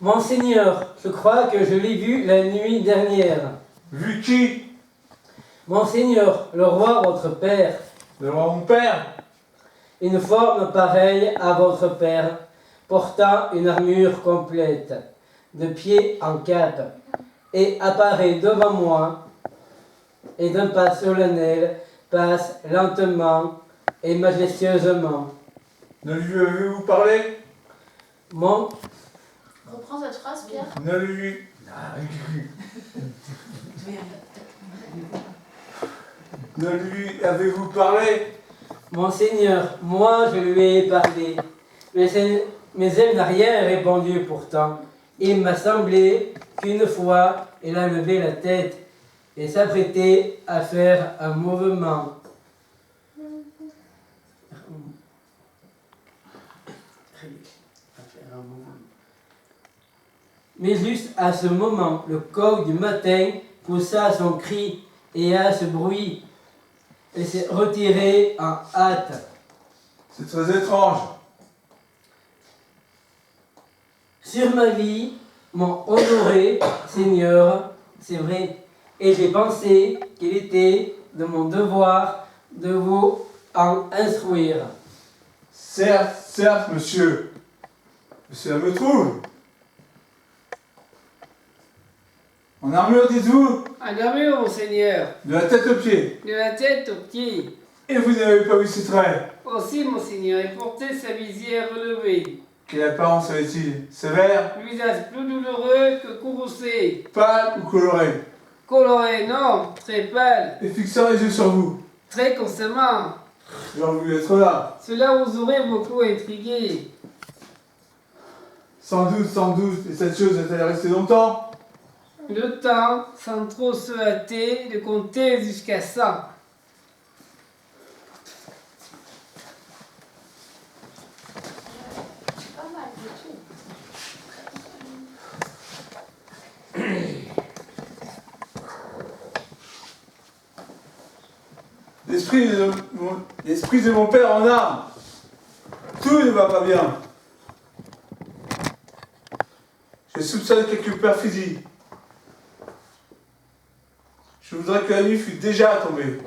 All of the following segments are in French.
Monseigneur, je crois que je l'ai vu la nuit dernière. Vu qui? Monseigneur, le roi votre père. Le roi mon père? Une forme pareille à votre père, portant une armure complète, de pied en cap, et apparaît devant moi, et d'un pas solennel passe lentement et majestueusement. Ne lui avez-vous parlé? Mon Reprends cette phrase, Pierre. Ne lui... Ne lui avez-vous parlé? Monseigneur, moi je lui ai parlé, mais elle n'a rien répondu pourtant. Il m'a semblé qu'une fois, elle a levé la tête et s'apprêtait à faire un mouvement. Mais juste à ce moment, le coq du matin poussa son cri et à ce bruit, elle s'est retirée en hâte. C'est très étrange. Sur ma vie, mon honoré Seigneur, c'est vrai, et j'ai pensé qu'il était de mon devoir de vous en instruire. Certes, monsieur. Mais cela me trouve. En armure, dites-vous? En armure, monseigneur, De la tête aux pieds. de la tête aux pieds. Et vous n'avez pas vu ses traits? Aussi, monseigneur, il portait sa visière relevée. Quelle apparence avait-il? Sévère? Le visage plus douloureux que courroucé. Pâle ou coloré? Coloré, non, très pâle, Et fixant les yeux sur vous. très constamment. J'aurais voulu être là. Cela vous aurait beaucoup intrigué. Sans doute. Et cette chose est-elle restée longtemps? Le temps, sans trop se hâter, de compter jusqu'à 100. Pas mal du tout. L'esprit de mon père en armes. Tout ne va pas bien. Je soupçonne quelque perfidie. Je voudrais que la nuit fût déjà tombée.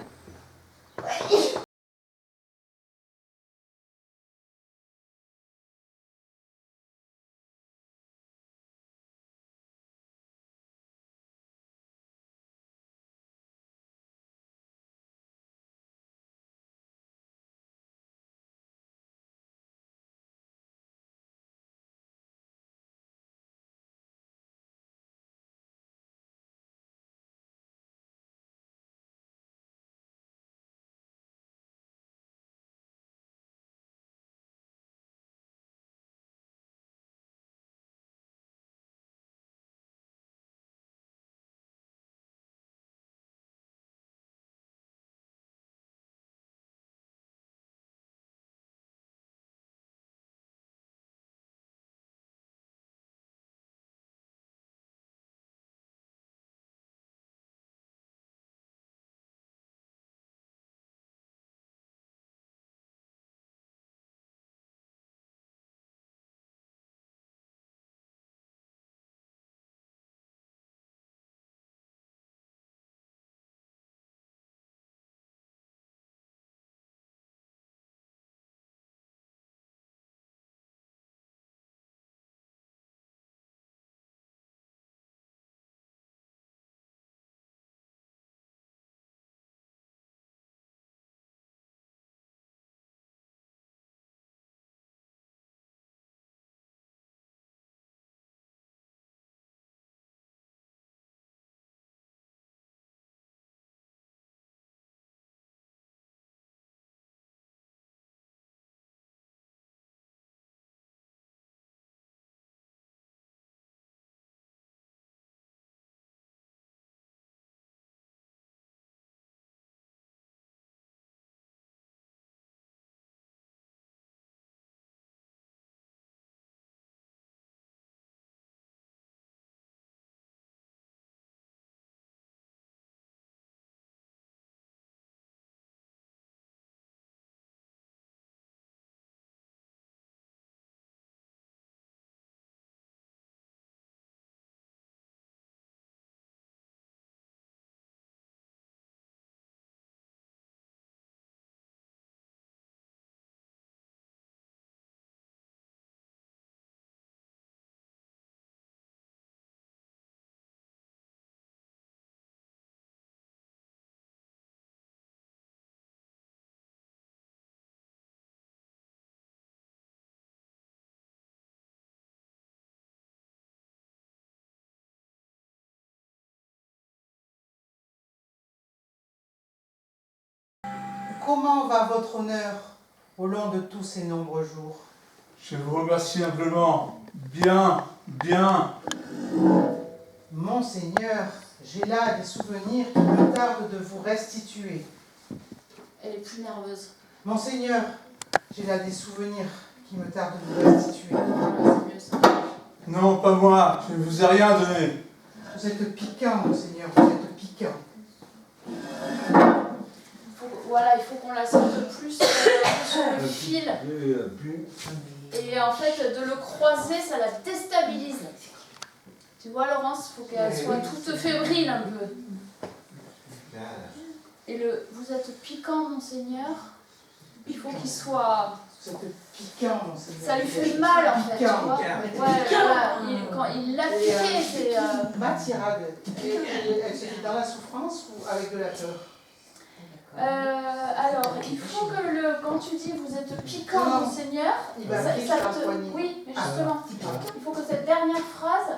comment va votre honneur au long de tous ces nombreux jours? Je vous remercie amplement. Bien, bien. Monseigneur, j'ai là des souvenirs qui me tardent de vous restituer. Elle est plus nerveuse. Monseigneur, j'ai là des souvenirs qui me tardent de vous restituer. Voilà, c'est mieux ça. Non, pas moi. Je ne vous ai rien donné. Vous êtes piquant, Monseigneur, vous êtes piquant. Voilà, il faut qu'on la sente plus sur le fil. Et en fait, de le croiser, ça la déstabilise. Tu vois, Laurence, il faut qu'elle soit toute fébrile un peu. Et vous êtes piquant, Monseigneur. Il faut qu'il soit... Vous êtes piquant, Monseigneur. Ça lui fait mal, en fait, tu vois. Ouais, voilà. Quand il l'a piqué, c'est... Mathilde, elle se fait dans la souffrance ou avec de la peur? Alors, il faut que quand tu dis vous êtes piquant, Monseigneur, il va piquer la poignée. oui, mais justement, il faut que cette dernière phrase,